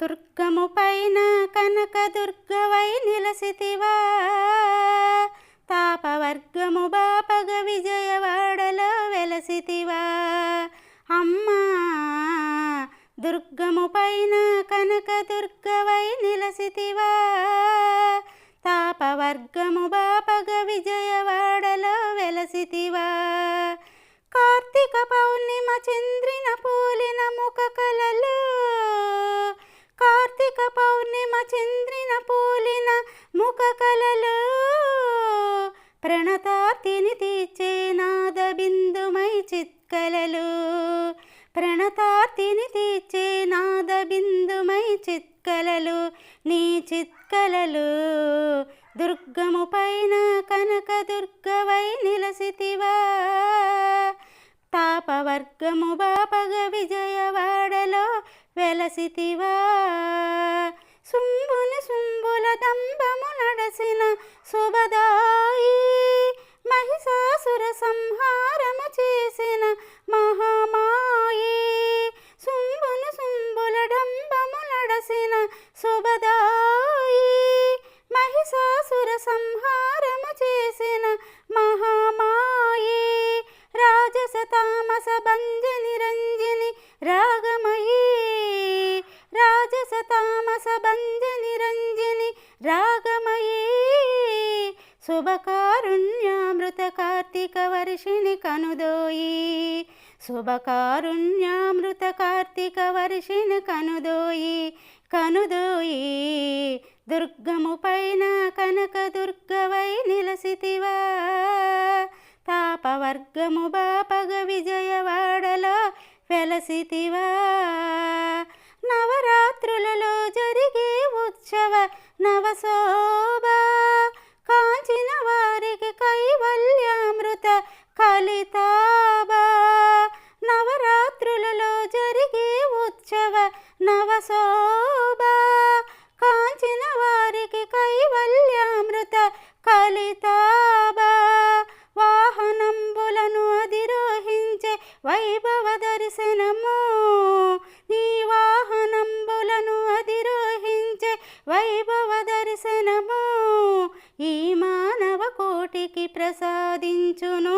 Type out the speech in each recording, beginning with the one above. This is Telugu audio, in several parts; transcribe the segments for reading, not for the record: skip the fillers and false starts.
దుర్గము పైన కనకదుర్గవై నిలసితివా, తాపవర్గము బాపగ విజయవాడలో వెలసితివా. అమ్మా దుర్గము పైన కనకదుర్గవై నిలసితివా, తాపవర్గము బాపగ విజయవాడలో వెలసితివా. కార్తీక పౌర్ణిమ చంద్రిన పూలిన ముఖ కలలు, కార్తీక పౌర్ణిమ చంద్రిన పూలిన ముఖ కలలు, ప్రణతార్తిని తీర్చే నాద బిందుమై చిత్కలలు, ప్రణతార్తిని తీర్చే నాద బిందుమై చిత్కలలు, నీ చిత్కలలు. దుర్గము పైన కనకదుర్గవై నిలసితివా, తాపవర్గము బాపగ విజయవాడలో వెలసితివా. శుంభుని శుంభుల దంభము నడసిన శుభదాయి, మహిషాసుర సంహారము చేసిన మహామాయి. శుంభుని శుంభుల దంభము నడసిన శుభదాయి, మహిషాసుర సంహారము చేసిన మహామాయి. రాజస తామస భంజని రంజని రాగమయీ, రాజస తామస భంజని రంజని రాగమయీ. శుభకారుణ్యామృత కార్తీక వర్షిణి కనుదోయి, శుభకారుణ్యామృత కార్తీక వర్షిణి కనుదోయి, కనుదోయి. దుర్గము పైన కనకదుర్గవై నిలసితివా, తాపవర్గము బాపగ విజయవాడలో వెలసితివా. నవరాత్రులలో జరిగే ఉత్సవ నవశోభ, కాంచిన వారికి కైవల్యామృత కలితాబా. నవరాత్రులలో జరిగే ఉత్సవ నవశోభ, కాంచిన వారికి కైవల్యామృత కలితాబా. వాహనంబులను అధిరోహించే వైభవ దర్శనము, నీ వాహనంబులను అధిరోహించే వైభవ దర్శనము. ఈ మానవ కోటికి ప్రసాదించును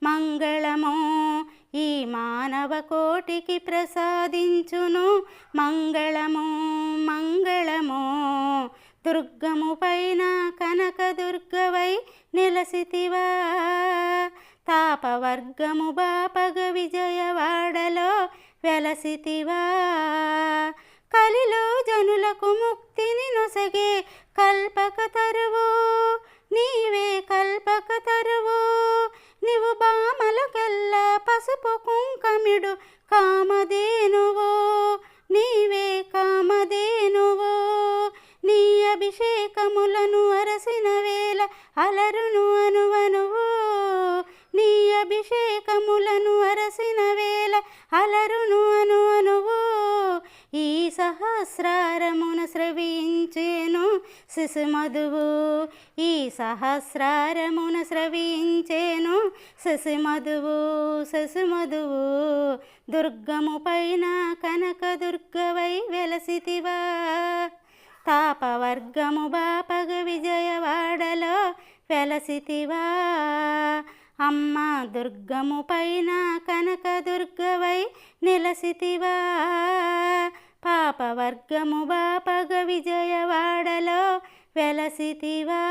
మంగళము, ఈ మానవ కోటికి ప్రసాదించును మంగళము, మంగళము. దుర్గము పైన కనకదుర్గవై నిలసితివా, తాపవర్గము బాపగ విజయవాడలో వెలసితివా. కలిలో జనులకు ముక్తిని నొసగే కల్పక తరువు, నీవే కల్పక తరువు. నీవు బామలకెల్లా పసుపు కుంకమిడు కామధేనువు, నీవే కామధేనువు. నీ అభిషేకములను అరసిన వేళ అలరును అనువనువు, నీ అభిషేకములను అరసిన వేళ అలరును అనువనువు. ఈ సహస్రారమున స్రవించేను శిశుమధువు, ఈ సహస్రారమున స్రవించేను శిశుమధువు, శిశుమధువు. దుర్గము పైన కనకదుర్గవై వెలసితివా, తాపవర్గము బాపగ విజయవాడలో వెలసితివా. అమ్మ దుర్గము పైన కనకదుర్గవై నిలసితివా, పాపవర్గము బాపగ విజయవాడలో వెలసితివా.